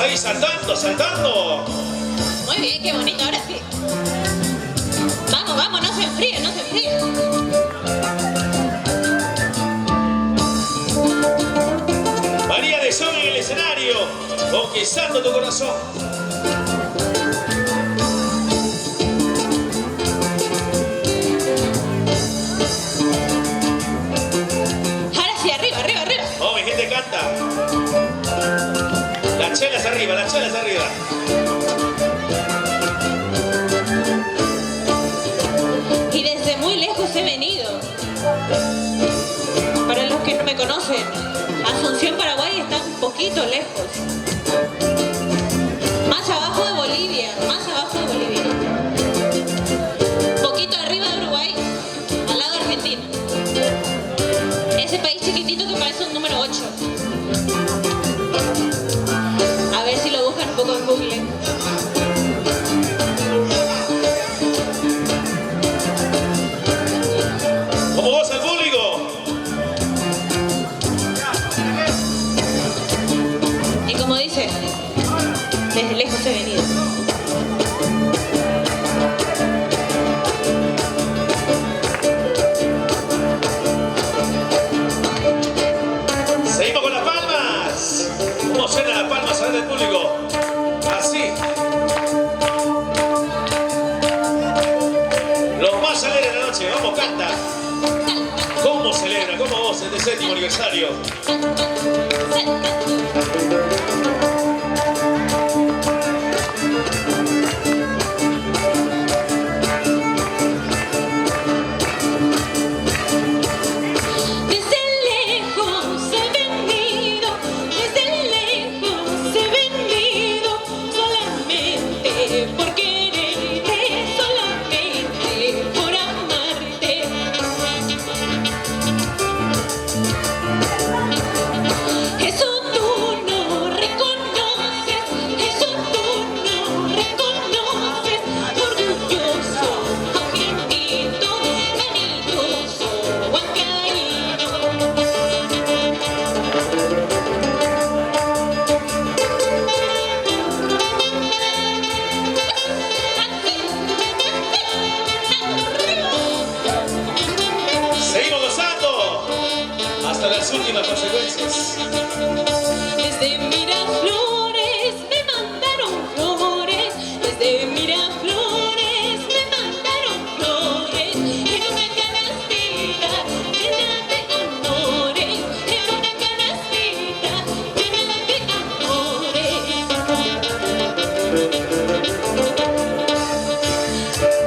ahí saltando, saltando. Muy bien, qué bonito, ahora sí. Vamos, vamos, no se enfríe, no se enfríe. María de Sol en el escenario, conquistando tu corazón. Ahora sí, arriba, arriba, arriba. Oh, mi gente canta. Las chelas arriba, las chelas arriba. Y desde muy lejos he venido. Para los que no me conocen, Asunción, Paraguay está un poquito lejos. Más abajo de Bolivia, más abajo de Bolivia. Poquito arriba de Uruguay, al lado de Argentina. Ese país chiquitito que parece un número 8. A ver si lo buscan un poco en Google. Como vos al público. Y como dice, desde lejos he venido. Seguimos con las palmas. ¿Cómo suenan las palmas a ver del público? Así. Los más alegres de la noche. Vamos, canta. ¿Cómo celebra? ¿Cómo vos este 7º aniversario? Seguimos gozando hasta las últimas consecuencias. Desde Miraflores me mandaron flores, desde Miraflores me mandaron flores, en una canastita llena de amores, en una canastita llena de amores.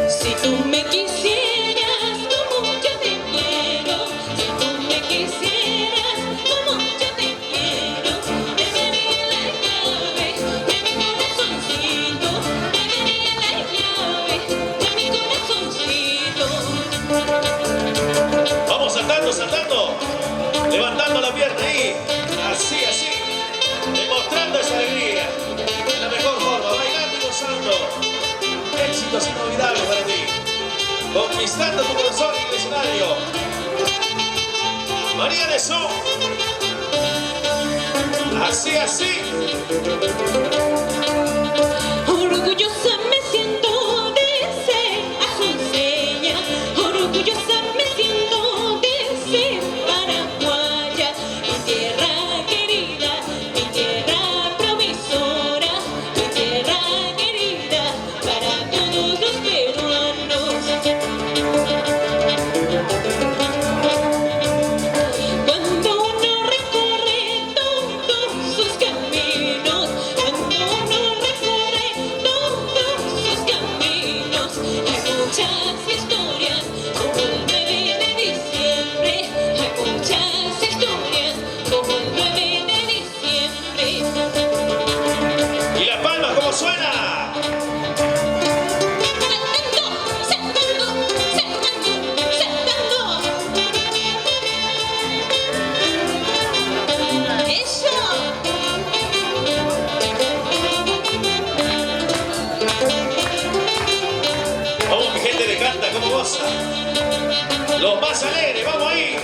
Si tú me quisieras como yo te quiero, si tú me quisieras como yo te quiero, te daría la llave de mi corazoncito, te daría la llave de mi corazoncito. Vamos saltando, saltando. Levantando la pierna ahí. Así, así. Demostrando esa alegría. De la mejor forma. Bailando y gozando. Éxitos inolvidables para ti. Conquistando tu corazón en el escenario. María de Sol. Así, así. Orgullosa me siento de ser asunceña, orgullosa me siento de ser paraguaya, mi tierra querida, mi tierra provisora, mi tierra querida para todos los peruanos. Cuando uno recorre todos sus caminos, cuando uno recorre todos sus caminos, hay muchas historias como el 9 de diciembre, hay muchas historias como el 9 de diciembre. ¿Y las palmas cómo suena? Saltando, saltando, saltando, saltando. ¡Eso! Vamos, mi gente de canta, cómo goza. Los más alegres, vamos ahí.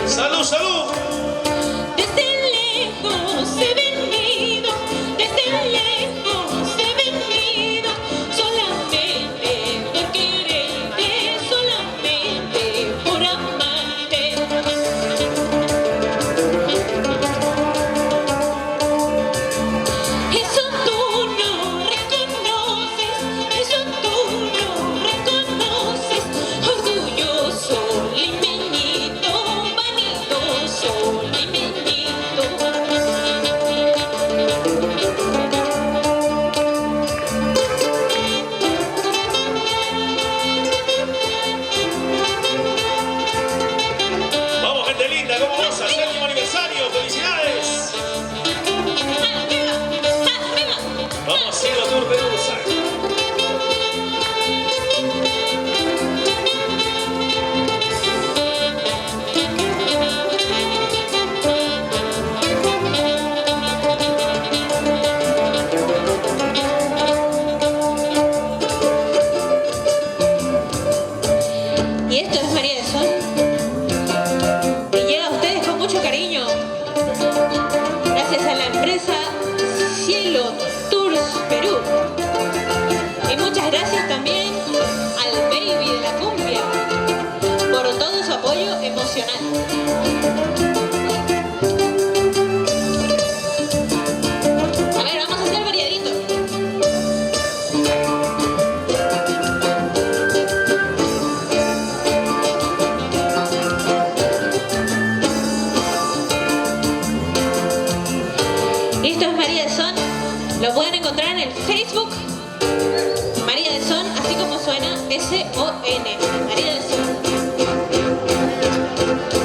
Salud, salud. Desde lejos he venido, desde sol limeñito. Vamos, gente linda, ¿cómo vas? Séptimo aniversario, felicidades. ¡Arriba! ¡Arriba! Vamos, Cielo Tour Perusa. Y esto es María de Sol. Y llega a ustedes con mucho cariño. Gracias a la empresa Cielo Tours Perú. Y muchas gracias también al Baby de la Cumbia por todo su apoyo emocional. A ver, vamos a hacer variadito. Esto es María de Son. Lo pueden encontrar en el Facebook. María de Son, así como suena, S-O-N. María de Son.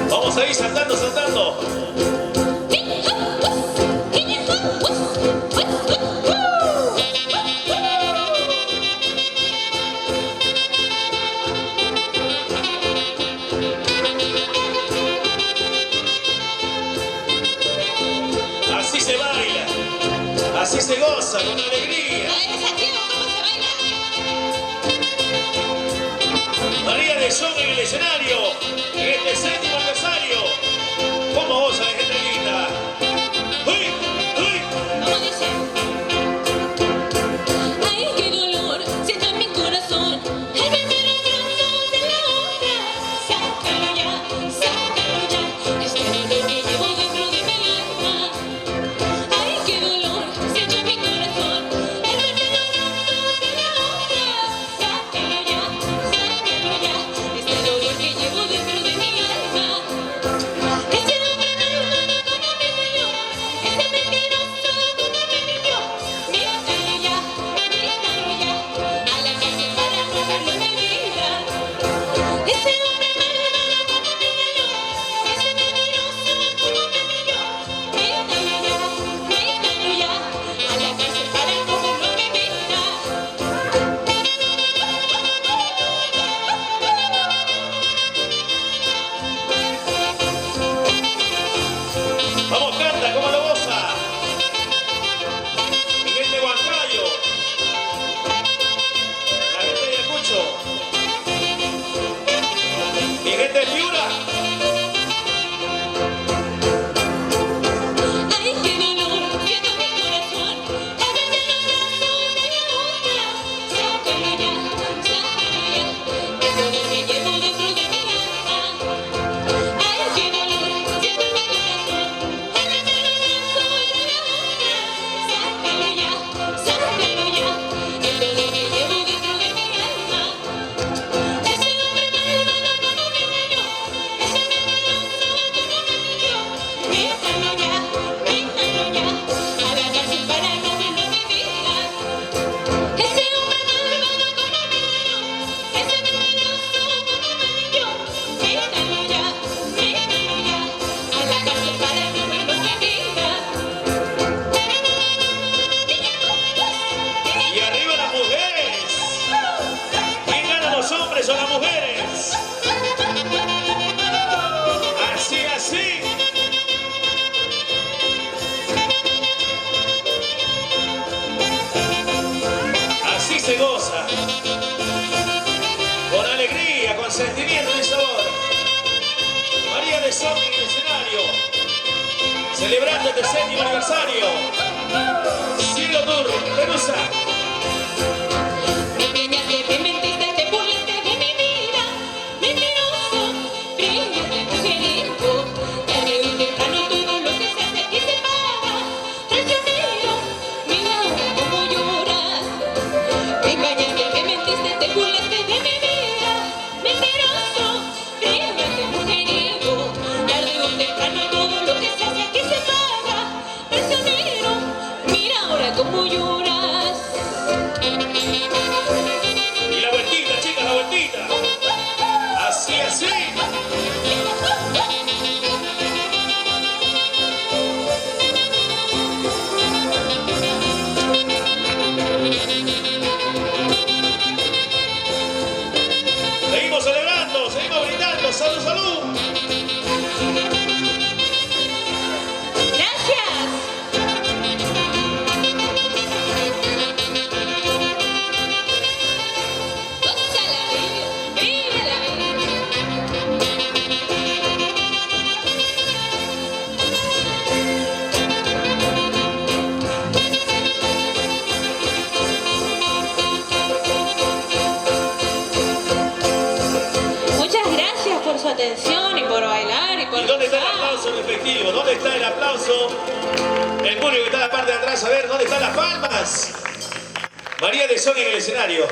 Vamos ahí, saltando, saltando. Así se baila, así se goza con alegría. A ver, Santiago, ¿cómo se baila? María de Son en el escenario, en este séptimo aniversario. ¿Cómo goza la gente linda? ¡Uy! ¡Uy! ¿Cómo dice? Ay, qué dolor siento en mi corazón al verme los brazos de la otra. Sácalo ya, este dolor que llevo dentro de mi alma. Ay, qué dolor siento en mi corazón al verme los brazos de la otra. Sácalo ya, este dolor que llevo dentro de mi alma. Ese hombre malvado como me engañó, ese mentiroso como me mintió. Míralo ya, a la cárcel para no verlo en mi vida. Ese hombre malvado como me engañó, ese mentiroso como me mintió. Míralo ya, a la cárcel para no verlo en mi vida. Vamos, canta, ¿cómo lo goza? Mi gente de Huancayo, la gente de Ayacucho, mi gente de Piura. Ay, qué dolor siento en mi corazón al verme los brazos de la otra. Sácalo ya, el dolor que llevo dentro de mi alma. Ay, qué dolor siento en mi corazón al verme los brazos de la otra. Sácalo ya, el dolor que llevo dentro de mi alma. Ese hombre malvado como me engañó, ese mentiroso como me mintió. Míralo ya, a la cárcel para no verlo en mi vida. Ese hombre malvado como me engañó, ese mentiroso como me mintió. Míralo ya, a la cárcel para no verlo en mi vida. Y arriba las mujeres. ¿Quién gana, los hombres o las mujeres? Así, así. Así se goza. Con alegría, con sentimiento y sabor. María de Son en el escenario. Celebrando este séptimo aniversario. Cielo Tour Perusa. Me engañaste, me mentiste, te burlaste de mi vida. Mentiroso, frío, mujeriego. Tarde o temprano todo lo que se hace y se paga. Traicionero, mira ahora cómo lloras. Me engañaste, me mentiste, te burlaste de mi vida. Mentiroso, frío, mujeriego. Tarde o temprano atención y por bailar y por... ¿Y dónde está el gozar. aplauso respectivo? ¿Dónde está el aplauso? El público que está en la parte de atrás, a ver, ¿dónde están las palmas? María de Son en el escenario.